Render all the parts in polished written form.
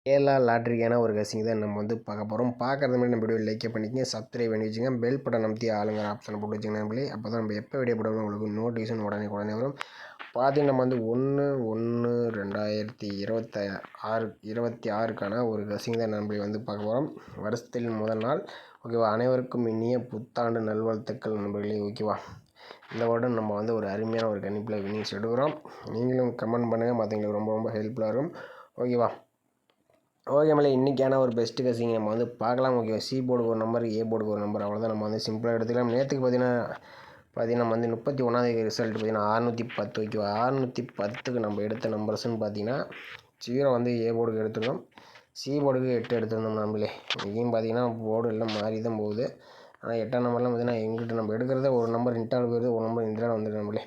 கேரளா லாட்ரிக்கான ஒரு கசிங் தான் நம்ம வந்து பார்க்க போகிறோம். பார்க்குறது மாதிரி நம்ம வீடியோ லைக் பண்ணிக்கங்க, சப்ஸ்கிரைப் பண்ணி வச்சுங்க, பெல் பட்டன் அமைத்தி ஆளுங்கிற ஆப்ஷனை போட்டு வச்சுங்க நம்பளே. அப்போ தான் நம்ம எப்போ வீடியோ போடுறோம் உங்களுக்கு நோட்டிஃபிகேஷன் உடனே வரும். பார்த்தீங்கன்னா நம்ம வந்து 1/1/2026 ஒரு கசிங் தான் நம்மளே வந்து பார்க்க போகிறோம். வருஷத்தில் முதல் நாள் ஓகேவா. அனைவருக்கும் இனிய புத்தாண்டு நல்வாழ்த்துக்கள் நண்பர்களே ஓகேவா. இந்த வருடம் நம்ம வந்து ஒரு அருமையான ஒரு கணிப்பில் வினிங்ஸ் எடுக்கிறோம். நீங்களும் கமெண்ட் பண்ணுங்கள், மற்றவங்களுக்கு ரொம்ப ஹெல்ப்ஃபுல்லாக இருக்கும் ஓகேவா. ஓகே மேலே இன்றைக்கான ஒரு பெஸ்ட்டு கசிங் நம்ம வந்து பார்க்கலாம் ஓகேவா. சி போர்டுக்கு ஒரு நம்பர், ஏ போர்டுக்கு ஒரு நம்பர், அவ்வளோதான். நம்ம வந்து சிம்பிளாக எடுத்துக்கலாம். நேற்றுக்கு பார்த்தீங்கன்னா நம்ம வந்து 31 ரிசல்ட் பார்த்தீங்கன்னா 610 ஓகேவா. 610க்கு நம்ம எடுத்த நம்பர்ஸ்ன்னு பார்த்தீங்கன்னா 0 வந்து ஏ போர்டுக்கு எடுத்துருந்தோம், சி போர்டுக்கு 8 எடுத்திருந்தோம் நம்மளே. இங்கேயும் பார்த்தீங்கன்னா போர்டு எல்லாம் மாறி தான் போகுது. ஆனால் 8ஆம் நம்பர்லாம் பார்த்தீங்கன்னா எங்கிட்ட நம்ம எடுக்கிறத ஒரு நம்பர் இன்டால் போயிடுது, ஒரு நம்பர் இன்டால் வந்துடுது நம்மளே.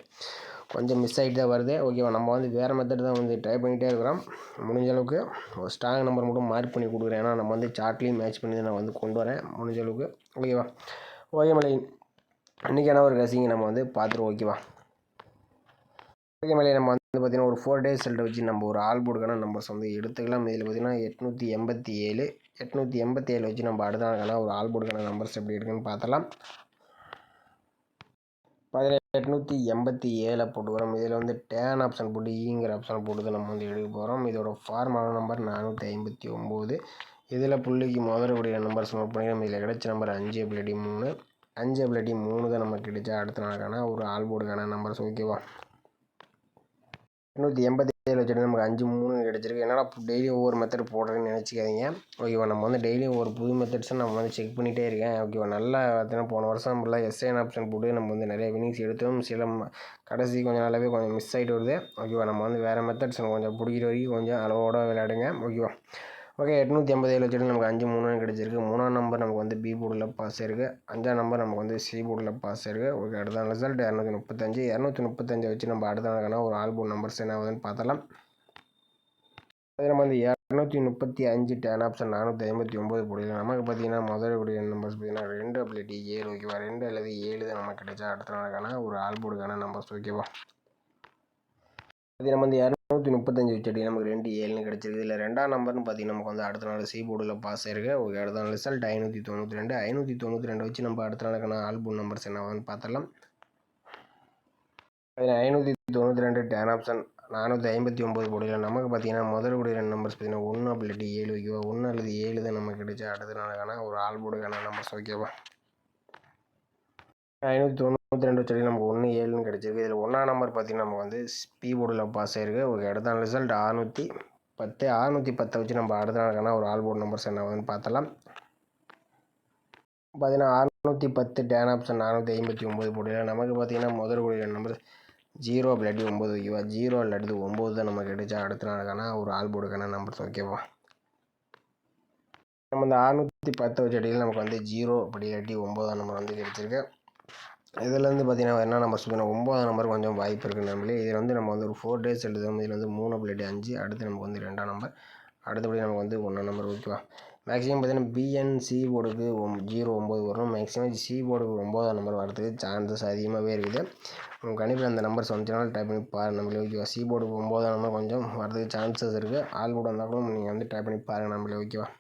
கொஞ்சம் மிஸ் ஆகிட்டு தான் வருது ஓகேவா. நம்ம வந்து வேறு மெத்தட் தான் வந்து ட்ரை பண்ணிகிட்டே இருக்கிறோம். முடிஞ்ச அளவுக்கு ஒரு ஸ்ட்ராங் நம்பர் மட்டும் மார்க் பண்ணி கொடுக்குறேன். ஏன்னா நம்ம வந்து சார்ட்லேயும் மேட்ச் பண்ணி நான் வந்து கொண்டு வரேன் முடிஞ்ச அளவுக்கு ஓகேவா. ஓகே மேலே இன்றைக்கான ஒரு கசிங்க நம்ம வந்து பார்த்துருவோம் ஓகேவா. ஓகே மேலே நம்ம வந்து பார்த்திங்கன்னா ஒரு 4 days ரிசல்ட்டை வச்சு நம்ம ஒரு ஆல் போர்டுக்கான நம்பர்ஸ் வந்து எடுத்துக்கலாம். இதில் பார்த்திங்கன்னா 887 வச்சு நம்ம அடுத்த நாளுக்கான ஒரு ஆல் போர்டுக்கான நம்பர்ஸ் எப்படி இருக்குன்னு பார்த்தலாம். 887 போட்டுக்கிறோம். இதில் வந்து டேன் ஆப்ஷன் போட்டு ஈங்கிற ஆப்ஷனை போட்டு நம்ம வந்து எடுக்க போகிறோம். இதோட ஃபார்மான நம்பர் 459. இதில் புள்ளிக்கு முதலக்கூடிய நம்பர்ஸ் நோட் பண்ணிக்கிறோம். இதில் கிடைச்ச நம்பர் 5/3 5/3 தான் நமக்கு கிடைச்சா அடுத்த நாளுக்கான ஒரு ஆல் போர்டுக்கான நம்பர்ஸ் ஓகேவா. 887 வச்சுட்டு நமக்கு 5/3 கிடச்சிருக்கு. என்னடா டெய்லி ஒவ்வொரு மெத்தட் போடுறேன்னு நினச்சிக்காதீங்க ஓகேவா. நம்ம வந்து டெய்லி ஒரு புது மெத்தட்ஸை நம்ம வந்து செக் பண்ணிகிட்டே இருக்கேன் ஓகேவா. நல்லா பார்த்தீங்கன்னா போன வருஷம் ஃபுல்லாக எஸ்ஐன் ஆப்ஷன் போட்டு நம்ம வந்து நிறைய வினிங்ஸ் எடுத்தோம். சில கடைசி கொஞ்சம் நாளாகவே கொஞ்சம் மிஸ் ஆகிட்டு வருது ஓகேவா. நம்ம வந்து வேறு மெத்தட்ஸ் கொஞ்சம் பிடிக்கிற வரைக்கும் கொஞ்சம் அளவோடு விளையாடுங்க ஓகேவா. ஓகே 887 வச்சுட்டு நமக்கு 5/3 கிடச்சிருக்கு. 3ஆம் நம்பர் நமக்கு வந்து பி போர்டில் பாஸ் ஆயிருக்கு. 5ஆம் நம்பர் நமக்கு வந்து சி போர்டில் பாஸ் ஆயிருக்கு ஓகே. அடுத்த ரிசல்ட் 235 வச்சு நம்ம அடுத்த நாளுக்கான ஒரு ஆல் போர்டு நம்பர்ஸ் என்ன ஆகுதுன்னு பார்த்தலாம். அது நம்ம வந்து 235 டேன் ஆப்ஷன் 459 போடலாம். நமக்கு பார்த்தீங்கன்னா முதல் நம்பர்ஸ் பார்த்தீங்கன்னா 2/7 ஓகேவா. 2 அல்லது 7 தான் நமக்கு கிடைச்சா அடுத்த நாளுக்கான ஒரு ஆல் போர்டுக்கான நம்பர்ஸ் ஓகேவா. அது நம்ம வந்து 235 வச்சுட்டு நமக்கு 2/7 கிடச்சிருக்கு. இதில் 2ஆம் நம்பர்னு பார்த்தீங்கன்னா நமக்கு வந்து அடுத்த நாள் சி போர்டில் பாஸ் ஆயிருக்கு ஓகே. அடுத்த நாள் ரிசல்ட் 592 வச்சு நம்ம அடுத்த நாளுக்கான ஆல் போர்டு நம்பர்ஸ் என்ன ஆகுதுன்னு பார்த்தலாம். அதில் 592 டேன் ஆப்ஷன் 459 போடலாம். நமக்கு பார்த்தீங்கன்னா முதல் நம்பர்ஸ் பார்த்தீங்கன்னா 1/7 ஓகேவா. 1 அல்லது 7 தான் நமக்கு கிடைச்சா அடுத்த நாளுக்கான ஒரு ஆல் போர்டுக்கான நம்பர்ஸ் ஓகேவா. 592 வச்சு நமக்கு 1/7 கிடச்சிருக்கு. இதில் 1ஆம் நம்பர் பார்த்தீங்கன்னா நமக்கு வந்து பி போர்டில் பாஸ் ஆயிருக்கு ஓகே. அடுத்த நாள் ரிசல்ட் 610 வச்சு நம்ம அடுத்த நாளுக்கான ஒரு ஆல் போர்டு நம்பர்ஸ் என்ன ஆகுதுன்னு பார்த்தலாம். பார்த்தீங்கன்னா 610 டேன் ஆப்ஷன் 459 போடலாம். நமக்கு பார்த்தீங்கன்னா முதல் நம்பர் 0/9 ஓகேவா. 0 அல்லது 9 தான் நமக்கு கிடைச்சா அடுத்த நாளுக்கான ஒரு ஆல் போர்டுக்கான நம்பர்ஸ் ஓகேவா. நம்ம இந்த 610 வச்சு அடியில் நமக்கு வந்து 0/9 நம்பர் வந்து கிடைச்சிருக்கு. இதில் வந்து பார்த்தீங்கன்னா என்ன நம்பர் சொல்லுங்கள், 9ஆம் நம்பர் கொஞ்சம் வாய்ப்பு இருக்குது நம்மளே. இதில் வந்து நம்ம வந்து ஒரு 4 days எழுதுவோம். இதில் வந்து 3/5 அடுத்து நமக்கு வந்து 2ஆம் நம்பர், அடுத்தபடி நமக்கு வந்து 1ஆம் நம்பர் ஓகேவா. மேக்ஸிமம் பார்த்தீங்கன்னா பிஎன்சி போர்டுக்கு 09 வரும். மேக்ஸிமம் சி போர்டுக்கு 9ஆம் நம்பர் வரதுக்கு சான்சஸ் அதிகமாகவே இருக்குது. உங்கள் கணிப்பில் அந்த நம்பர்ஸ் வந்துச்சுனாலும் ட்ரை பண்ணி பாருங்கள் நம்மளே ஓகேவா. சி போர்டுக்கு 9ஆம் நம்பர் கொஞ்சம் வரதுக்கு சான்சஸ் இருக்குது. ஆல் போர்டு வந்தால் கூட நீங்கள் வந்து ட்ரை பண்ணி பாருங்கள் நம்மளே ஓகேவா.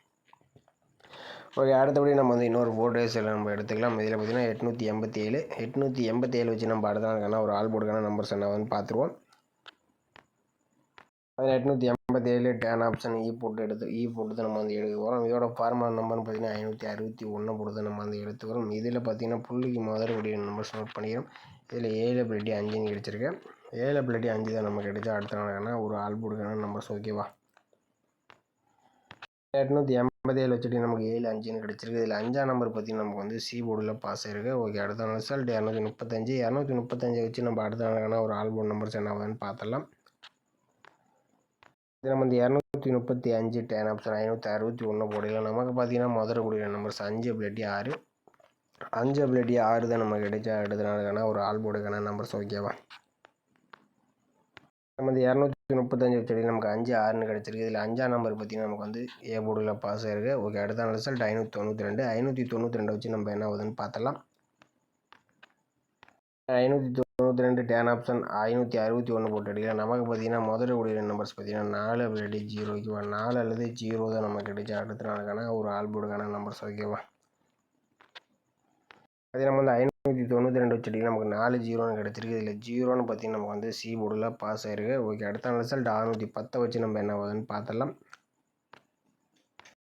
ஓகே அடுத்தபடி நம்ம வந்து இன்னொரு 4 days நம்ம எடுத்துக்கலாம். இதில் பார்த்தீங்கன்னா 887 வச்சு நம்ம அடுத்த நாளுக்கான ஒரு ஆல் போர்டுக்கான நம்பர்ஸ் என்ன வந்து பார்த்துருவோம். அதில் 887 டேன் ஆப்ஷன் இ போட்டு தான் நம்ம வந்து எடுக்க போகிறோம். இதோட ஃபார்முலா நம்பர்னு பார்த்தீங்கன்னா 561 போட்டு தான் நம்ம வந்து எடுத்துக்கிறோம். இதில் பார்த்தீங்கன்னா புள்ளிக்கு முதல் நம்பர்ஸ் நோட் பண்ணிக்கிறோம். இதில் 7/5 கிடச்சிருக்கு. 7/5 தான் நமக்கு கிடைச்சா அடுத்த நாளுக்கான ஒரு ஆல் போர்டுக்கான நம்பர்ஸ் ஓகேவா. 887 வச்சுட்டு நமக்கு 7/5 கிடச்சிருக்கு. இதில் 5ஆம் நம்பர் பார்த்தீங்கன்னா நமக்கு வந்து சி போர்டில் பாஸ் ஆயிருக்கு ஓகே. அடுத்த ரிசல்ட் 235 வச்சு நம்ம அடுத்த நாளுக்கான ஒரு ஆல் போர்டு நம்பர்ஸ் என்ன ஆகுதுன்னு பார்த்தலாம். இது நம்ம வந்து 235 டேன் ஆப்ஷன் 561 போடலாம். நமக்கு பார்த்தீங்கன்னா முதல் நம்பர்ஸ் 5/6 5/6 தான் நமக்கு கிடைச்சா அடுத்த நாளுக்கான ஒரு ஆல் போர்டுக்கான நம்பர்ஸ் ஓகேவா. நம்ம வந்து 235 வச்சு நமக்கு 5/6 கிடச்சிருக்கு. இதில் 5ஆம் நம்பர் பார்த்தீங்கன்னா நமக்கு வந்து ஏ போர்டில் பாஸ் ஆயிருக்கு ஓகே. அடுத்த ரிசல்ட் 592 வச்சு நம்ம என்ன ஆகுதுன்னு பார்த்தலாம். 592 92 டேன் ஆப்ஷன் 561 போட்டு அடிக்கலாம். நமக்கு பார்த்தீங்கன்னா முதல்ல கூடிய நம்பர்ஸ் பார்த்தீங்கன்னா 4 அப்படி 0 ஓகேவா. 4 அல்லது 0 தான் நமக்கு கிடைச்சா அடுத்த நாளுக்கான ஒரு ஆல்போர்டுக்கான நம்பர்ஸ் ஓகேவா. அதே நம்ம வந்து 592 வச்சு அடிக்கலாம். நமக்கு 4 0ன்னு கிடச்சிருக்கு. இதில் 0ன்னு பார்த்தீங்கன்னா நமக்கு வந்து சி போர்டில் பாஸ் ஆயிருக்கு. ஓகே, அடுத்த ரிசல்ட் 610 வச்சு நம்ம என்ன ஆகுதுன்னு பார்த்துடலாம்.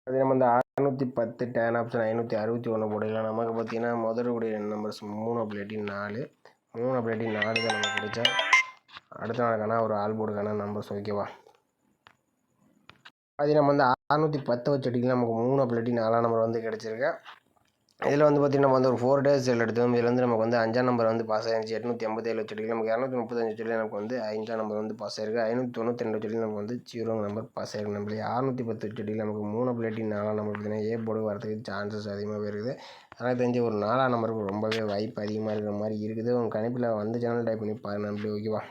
அதே நம்ம வந்து 610 டேன் ஆப்ஷன் 561 போடலாம். நமக்கு பார்த்தீங்கன்னா முதல்ல கூடிய நம்பர்ஸ் 3 அப்படி 4 அப்படி 4 தான் நமக்கு கிடைச்சா அடுத்த நாளுக்கான ஒரு ஆல்போர்டுக்கான நம்பர்ஸ் ஓகேவா. அது நம்ம வந்து 610 வச்சு அடிக்கலாம். நமக்கு 3 அப்படி 4 நம்பர் வந்து கிடச்சிருக்கு. இதில் வந்து பார்த்திங்கன்னா நம்ம வந்து ஒரு 4 டேஸ் எடுத்தோம். இதில் வந்து நமக்கு வந்து 5ஆம் நம்பர் வந்து பாஸ் ஆகிருந்துச்சு. 887 வச்சு அடிக்கலாம். நமக்கு 235 வச்சு நமக்கு வந்து 5ஆம் நம்பர் வந்து பாஸ் ஆயிருக்கு. 592 வச்சு நமக்கு வந்து 0 நம்பர் பாஸ் ஆயிருக்கு. நம்மளே 610 வச்சு அடிக்கலாம். நமக்கு 3 அப்படி 4 நம்பர் பார்த்தீங்கன்னா ஏ போர்டு வரதுக்கு சான்சஸ் அதிகமாகவே இருக்குது. எனக்கு தெரிஞ்சு ஒரு 4ஆம் நம்பருக்கு ரொம்பவே வாய்ப்பு அதிகமாக இருக்கிற மாதிரி இருக்குது. உங்கள் கணிப்பில் வந்து சேனல் டைப் பண்ணி பாருங்க நம்மளே ஓகேவா.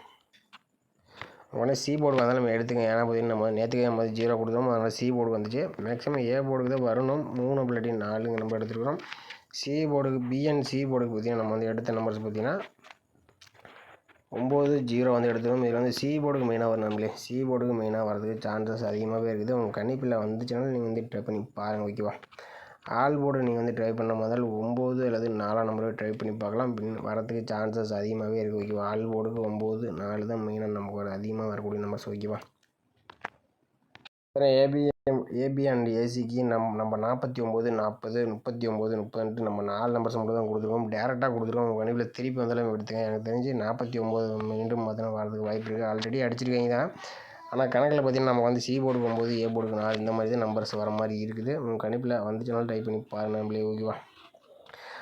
உடனே சி போர்டு வந்தாலும் நம்ம எடுத்துங்க. ஏன்னா பார்த்தீங்கன்னா நம்ம நேற்றுக்கே நம்ம 0 கொடுத்தோம், அதனால் சி போர்டு வந்துச்சு. மேக்ஸிமம் ஏ போர்டுக்கு தான் வரணும். 3 அப்படி 4 நம்ம எடுத்துருக்கிறோம். சி போர்டுக்கு பிஎன்சி போர்டுக்கு பார்த்தீங்கன்னா நம்ம வந்து எடுத்த நம்பர்ஸ் பார்த்தீங்கன்னா 9 0 வந்து எடுத்துக்கணும். இதில் வந்து சி போர்டுக்கு மெயினாக வரும். நம்மளே சி போர்டுக்கு மெயினாக வரதுக்கு சான்சஸ் அதிகமாகவே இருக்குது. உங்கள் கணிப்பில் வந்துச்சுனாலும் நீங்கள் வந்து ட்ரை பண்ணி பாருங்கள் ஓகேவா. ஆல் போர்டு நீங்கள் வந்து ட்ரை பண்ண முதல் 9 அல்லது 4ஆம் நம்பரை ட்ரை பண்ணி பார்க்கலாம். வரதுக்கு சான்சஸ் அதிகமாகவே இருக்குது ஓகேவா. ஆல் போர்டுக்கு 9 4 தான் மெயினாக நமக்கு அதிகமாக வரக்கூடிய நம்பர்ஸ் ஓகேவா. ஏபி அண்ட் ஏசிக்கு நம்ம 49 40 39 30 நம்ம 4 நம்பர்ஸ் மட்டும் தான் கொடுத்துருக்கோம். டேரெக்டாக கொடுத்துருக்கோம். உங்கள் கணிப்பில் திருப்பி வந்தாலும் எடுத்துங்க. எனக்கு தெரிஞ்சு 49 மீண்டும் பார்த்தீங்கன்னா வரதுக்கு வாய்ப்பு இருக்குது. ஆல்ரெடி அடிச்சிருக்கீங்க தான். ஆனால் கணக்கில் பார்த்தீங்கன்னா நம்ம வந்து சி போர்டுக்கு 9 ஏ போர்டுக்கு 4 இந்த மாதிரி தான் நம்பர்ஸ் வர மாதிரி இருக்குது. உங்கள் கணிப்பில் வந்துச்சுனாலும் டைப் பண்ணி பாருங்கள் நம்மளே ஓகேவா.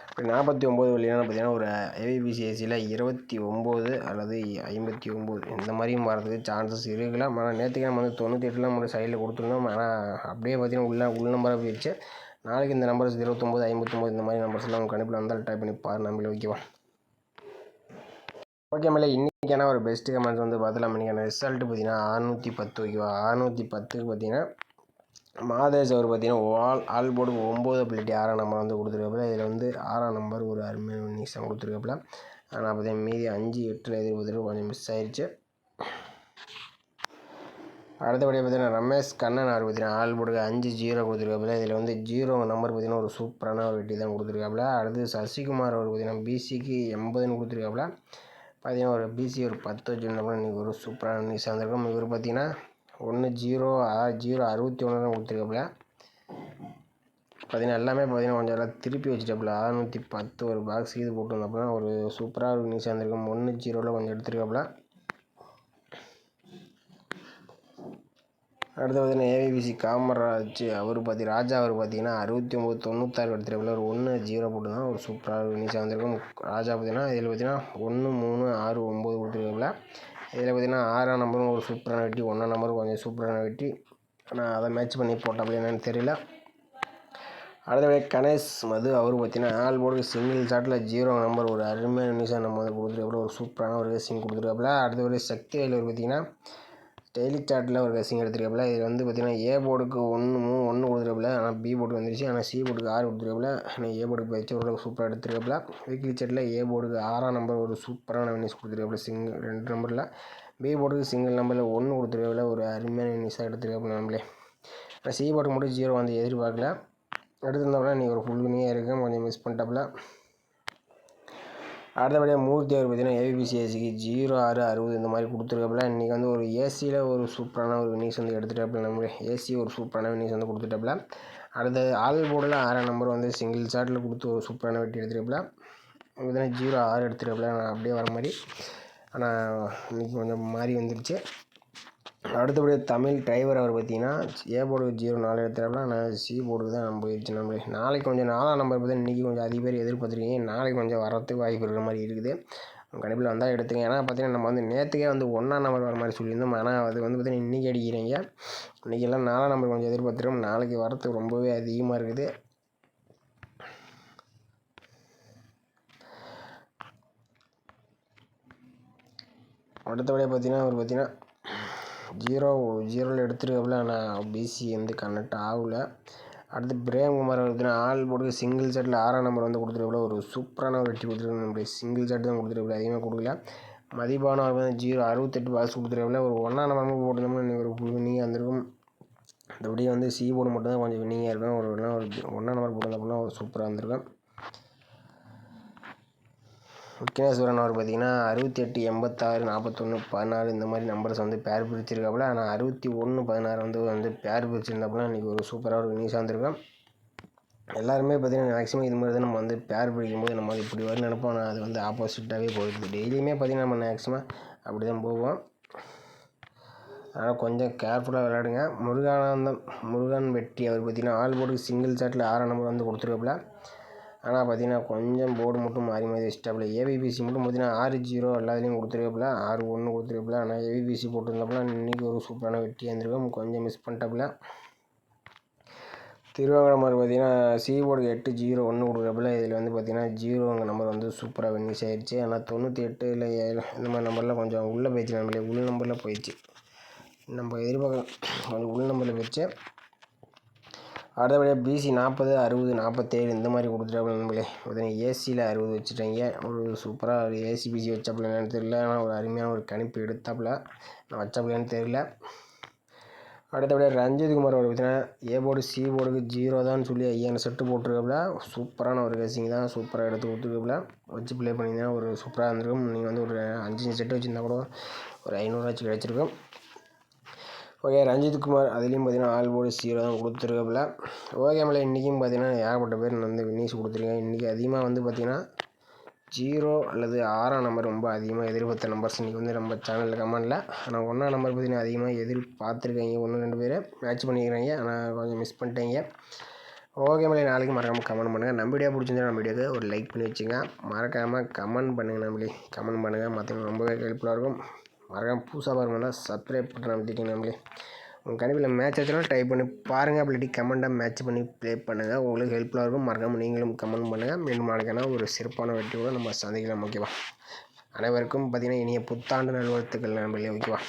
இப்போ 49 வழியான பார்த்தீங்கன்னா ஒரு ஏபிசிஎஸ்சியில் 29 அல்லது 59 இந்த மாதிரியும் வரதுக்கு சான்சஸ் இருக்கலாம். ஆனால் நேற்றுக்கு நம்ம வந்து 98 நம்ம சைடில் கொடுத்துருந்தோம். ஆனால் அப்படியே பார்த்தீங்கன்னா உள்ள நம்பராக போயிடுச்சு. நாளைக்கு இந்த நம்பர்ஸ் 29 59 இந்த மாதிரி நம்பர்ஸ்லாம் உங்கள் கணிப்பில் வந்தால் டைப் பண்ணி பாருங்கள் நம்மளே ஓகேவா. ஓகே மேலே இன்றைக்கான ஒரு பெஸ்ட்டு கமெண்ட்ஸ் வந்து பார்த்தலாம். இன்றைக்கான ரிசல்ட்டு பார்த்தீங்கன்னா 610 ஓகேவா. 610க்கு பார்த்தீங்கன்னா மாதேஷ் அவர் பார்த்தீங்கன்னா ஆல் போர்டுக்கு 9 அப்படி 6ஆம் நம்பர் வந்து கொடுத்துருக்காப்புல. இதில் வந்து 6ஆம் நம்பர் ஒரு அருமையான நிமிஷம் கொடுத்துருக்காப்புல. ஆனால் பார்த்தீங்கன்னா மீதி 5 8 எதிர்பார்த்துட்டு கொஞ்சம் மிஸ் ஆயிடுச்சு. அடுத்தபடியாக பார்த்தீங்கன்னா ரமேஷ் கண்ணன் அவர் பார்த்தீங்கன்னா ஆல் போர்டுக்கு 5 0 கொடுத்துருக்காப்புல. இதில் வந்து 0 நம்பர் பார்த்தீங்கன்னா ஒரு சூப்பரான ஒரு வெட்டி தான் கொடுத்துருக்காப்புல. அடுத்து சசிகுமார் அவர் பார்த்தீங்கன்னா பிசிக்கு 80ன்னு கொடுத்துருக்காப்புல. பார்த்தீங்கன்னா ஒரு பிசி ஒரு 10 வச்சுருந்தோம்னா இன்றைக்கி ஒரு சூப்பரான நியூஸ் வந்திருக்கும். இவர் பார்த்தீங்கன்னா 1 0 61 தான் கொடுத்துருக்காப்புல. பார்த்தீங்கன்னா எல்லாமே பார்த்தீங்கன்னா கொஞ்சம் எல்லாம் திருப்பி வச்சுட்டாப்புல. 610 ஒரு பாக்ஸ் இது போட்டு வந்தப்போ ஒரு சூப்பராக ஒரு நியூஸ் வந்திருக்கும். 1 0ல் கொஞ்சம் எடுத்துருக்காப்புல. அடுத்து பார்த்தீங்கன்னா ஏவிபிசி காமராஜ் அவர் ராஜா அவர் பார்த்தீங்கன்னா 69 96 எடுத்துருக்காப்புல. ஒரு 1 0 போட்டு தான் ஒரு சூப்பராக ஒரு நியூஸாக வந்திருக்கும். ராஜா பார்த்தீங்கன்னா இதில் பார்த்தீங்கன்னா 1 3 6 9 கொடுத்துருக்காப்புல. இதில் பார்த்தீங்கன்னா 6ஆம் நம்பரும் ஒரு சூப்பரான வெட்டி, 1ஆம் நம்பரும் கொஞ்சம் சூப்பரான வெட்டி. ஆனால் அதை மேட்ச் பண்ணி போட்டாப்புல என்னன்னு தெரியல. அடுத்தபடியாக கணேஷ் மது அவர் பார்த்தீங்கன்னா ஆல் போர்டுக்கு சிங்கிள் ஷாட்டில் 0 நம்பர் ஒரு அருமையான நியூஸாக நம்ம வந்து கொடுத்துருக்காப்புல. ஒரு சூப்பரான ஒரு ரேசிங் கொடுத்துருக்காப்புல. அடுத்தபடி சக்தி வேலு பார்த்தீங்கன்னா டெய்லி சார்ட்டில் ஒரு ரேசிங் எடுத்துருக்காப்புல. இதில் வந்து பார்த்தீங்கன்னா ஏ போர்டுக்கு 1 3 1 கொடுத்துருக்காப்புல. ஆனால் பி போர்டுக்கு வந்துருச்சு. ஆனால் சி போர்டுக்கு 6 கொடுத்துருக்காப்புல. ஆனால் ஏ போர்டுக்கு போயிடுச்சு. ஓரளவுக்கு சூப்பராக எடுத்துருக்காப்புல. வீக்லி சார்ட்டில் ஏ போர்டுக்கு 6ஆம் நம்பர் ஒரு சூப்பரான நியூஸ் கொடுத்துருக்காப்புல சிங்கிள் 2 நம்பரில். பி போர்டுக்கு சிங்கிள் நம்பரில் 1 கொடுத்துருக்காப்புல. ஒரு அருமையான நியூஸாக எடுத்துருக்காப்புல நம்மளே. ஆனால் சி போர்டுக்கு மட்டும் 0 வந்து எதிர்பார்க்கல. எடுத்திருந்தோம்னா நீங்கள் ஒரு ஃபுல் வினியாக இருக்கும். கொஞ்சம் மிஸ் பண்ணிட்டாப்புல. அடுத்தபடியாக மூர்த்தி அவர் பார்த்தீங்கன்னா ஏபிசிஎஸ்சிக்கு 0 6 60 இந்த மாதிரி கொடுத்துருக்காப்புல. இன்றைக்கி வந்து ஒரு ஏசியில் ஒரு சூப்பரான ஒரு நியூஸ் வந்து எடுத்துட்டாப்புல. நம்ம ஏசி ஒரு சூப்பரான நியூஸ் வந்து கொடுத்துட்டாப்புல. அடுத்தது ஆல் போர்டில் 6ஆம் நம்பர் வந்து சிங்கிள் ஷாட்டில் கொடுத்து ஒரு சூப்பரான வெட்டி எடுத்துருக்காப்புல. பார்த்தீங்கன்னா 0 6 எடுத்துருக்காப்புல. நான் அப்படியே வர மாதிரி, ஆனால் இன்றைக்கி கொஞ்சம் மாறி வந்துருச்சு. அடுத்தபடியாக தமிழ் டிரைவர் அவர் பார்த்தீங்கன்னா ஏ போர்டுக்கு 0 4 எடுத்துறாப்புல. ஆனால் சி போர்டுக்கு தான் நம்ம போயிடுச்சு. நம்மளே நாளைக்கு கொஞ்சம் 4ஆம் நம்பர் பார்த்தா இன்றைக்கி கொஞ்சம் அதிக பேர் எதிர்பார்த்துருக்கீங்க. நாளைக்கு கொஞ்சம் வரத்துக்கு வாய்ப்பு இருக்கிற மாதிரி இருக்குது. கணிப்பில் வந்தால் எடுத்துங்க. ஏன்னா பார்த்தீங்கன்னா நம்ம வந்து நேற்றுக்கே வந்து 1ஆம் நம்பர் வர மாதிரி சொல்லியிருந்தோம். ஆனால் அது வந்து பார்த்தீங்கன்னா இன்றைக்கி அடிக்கிறீங்க. இன்றைக்கெல்லாம் 4ஆம் நம்பர் கொஞ்சம் எதிர்பார்த்துருக்கோம். நாளைக்கு வரத்துக்கு ரொம்பவே அதிகமாக இருக்குது. அடுத்தபடியாக பார்த்தீங்கன்னா அவர் பார்த்தீங்கன்னா 0 0ல் எடுத்துருக்காப்புல. ஆனால் பிசி வந்து கனெக்ட் ஆகலை. அடுத்து பிரேம்குமார் பார்த்தீங்கன்னா ஆல் போட்டு சிங்கிள் ஷாட்டில் 6ஆம் நம்பர் வந்து கொடுத்துருக்கல ஒரு சூப்பரான ஒரு வெற்றி கொடுத்துருக்காங்க. நம்மளுடைய சிங்கிள் ஷாட் தான் கொடுத்துருக்கல, அதிகமாக கொடுக்கல. மதிப்பான அவர் வந்து 68 பால்ஸ் கொடுத்துருக்கல. ஒரு 1ஆம் நம்பர் போட்டிருந்தோம்னா இன்றைக்கி ஒரு ஃபுல் வின்னிங்காக இருந்திருக்கும். மற்றபடி வந்து சி போர்டு மட்டும் தான் கொஞ்சம் வின்னிங்காக இருக்கும். ஒரு 1ஆம் நம்பர் போட்டிருந்தோம்னா ஒரு சூப்பராக இருந்திருக்கும். விக்னேஸ்வரன் அவர் பார்த்தீங்கன்னா 68, 86, 41, 16 இந்த மாதிரி நம்பர்ஸ் வந்து பேர் பிரிச்சிருக்காப்புல. ஆனால் 61, 16 வந்து பேர் பிரிச்சிருந்தாப்புல இன்றைக்கி ஒரு சூப்பராக ஒரு வின்னிங்ஸாக இருந்திருக்கும். எல்லாருமே பார்த்திங்கன்னா மேக்ஸிமம் இது மாதிரி தான் நம்ம வந்து பேர் பிடிக்கும்போது நம்ம இப்படி வரும் நினைப்போம். ஆனால் அது வந்து ஆப்போசிட்டாகவே போயிடுது. டெய்லியுமே பார்த்திங்கன்னா நம்ம மேக்ஸிமம் அப்படி தான் போவோம். அதனால் கொஞ்சம் கேர்ஃபுல்லாக விளையாடுங்க. முருகன் வெற்றி அவர் பார்த்திங்கன்னா ஆல் போர்டுக்கு சிங்கிள் ஷாட்டில் 6ஆம் நம்பர் வந்து கொடுத்துருக்காப்புல. ஆனால் பார்த்திங்கன்னா கொஞ்சம் போர்டு மட்டும் மாறி வச்சுட்டாப்புல. ஏபிபிசி மட்டும் பார்த்திங்கன்னா 6-0 எல்லாத்துலேயும் கொடுத்துருக்காப்புல, 6-1 கொடுத்துருக்காப்புல. ஆனால் ஏபிபிசி போட்டிருந்தாப்புல இன்றைக்கி ஒரு சூப்பரான வெற்றி இருந்திருக்கும். கொஞ்சம் மிஸ் பண்ணிட்டாப்புல. திருவாங்கடமார் பார்த்திங்கன்னா சி போர்டுக்கு 8-0-1 கொடுக்குறப்பல. இதில் வந்து பார்த்திங்கன்னா 0 நம்பர் வந்து சூப்பராக வின்னிஸ் ஆயிடுச்சு. ஆனால் 98 இல்லை 7 இந்த மாதிரி நம்பர்லாம் கொஞ்சம் உள்ளே போயிடுச்சு. நம்மளே உள் நம்பரில் போயிடுச்சு. நம்ம எதிர்பார்க்க கொஞ்சம் உள் நம்பரில் போயிடுச்சு. அடுத்தபடியாக பிசி 40, 60, 47 இந்த மாதிரி கொடுத்துட்டாப்புல. நம்மளே பார்த்தீங்கன்னா ஏசியில் 60 வச்சுட்டாங்க. ஒரு சூப்பராக ஒரு ஏசி பிசி வச்சாப்புல என்னன்னு தெரியல. ஆனால் ஒரு அருமையான ஒரு கணிப்பு எடுத்தாப்புல. நான் வச்சாப்புலன்னு தெரியல. அடுத்தபடியாக ரஞ்சித்குமார் அவர் பார்த்தீங்கன்னா ஏ போர்டு சி போர்டுக்கு 0 தான் சொல்லி 5000 செட்டு போட்டிருக்காப்புல. சூப்பரான ஒரு கேசிங் தான், சூப்பராக எடுத்து கொடுத்துருக்காப்புல. வச்சு ப்ளே பண்ணிங்கன்னா ஒரு சூப்பராக இருந்திருக்கும். நீங்கள் வந்து ஒரு 5 செட்டு வச்சுருந்தா கூட ஒரு 500 கிடச்சிருக்கும். ஓகே, ரஞ்சித்குமார் அதுலேயும் பார்த்தீங்கன்னா ஆல் போர்டு 0 தான் கொடுத்துருக்காப்புல. ஓகேமலை இன்றைக்கும் பார்த்தீங்கன்னா ஏகப்பட்ட பேர் வந்து வின்னிங்ஸ் கொடுத்துருக்கேன். இன்றைக்கி அதிகமாக வந்து பார்த்திங்கன்னா 0 அல்லது 6ஆம் நம்பர் ரொம்ப அதிகமாக எதிர்பார்த்த நம்பர்ஸ் இன்றைக்கி வந்து நம்ம சேனலில் கமெண்டில். ஆனால் 1ஆம் நம்பர் பார்த்திங்கன்னா அதிகமாக எதிர்பார்த்துருக்காங்க. 1-2 பேர் மேட்ச் பண்ணிக்கிறாங்க. ஆனால் கொஞ்சம் மிஸ் பண்ணிட்டேங்க. ஓகேமலை நாளைக்கு மறக்காமல் கமெண்ட் பண்ணுங்கள். நம்ம வீடியோ பிடிச்சிருந்தா நம்ம வீடியோக்கு ஒரு லைக் பண்ணி வச்சுங்க. மறக்காமல் கமெண்ட் பண்ணுங்கள். நம்மளே கமெண்ட் பண்ணுங்கள். மற்றவங்க ரொம்பவே ஹெல்ப்ஃபுல்லாக இருக்கும். மறக்காமல் புதுசாக பாருங்கன்னா சப்ஸ்கிரைப் பண்ணி அமைத்திட்டீங்க. நம்மளே உங்கள் கணிப்பில் மேட்ச் ஆச்சுன்னா டைப் பண்ணி பாருங்கள். அப்படி கமெண்ட்டாக மேட்ச் பண்ணி ப்ளே பண்ணுங்கள். உங்களுக்கு ஹெல்ப்ஃபுல்லாக இருக்கும். மறக்காமல் நீங்களும் கமெண்ட் பண்ணுங்கள். மீண்டும் நாளைக்கான ஒரு சிறப்பான வெற்றியோடு நம்ம சந்திக்கலாம். ஓகேவா? அனைவருக்கும் பார்த்திங்கன்னா இனிய புத்தாண்டு நல்வாழ்த்துக்கள் நண்பர்களே. ஓகேவா?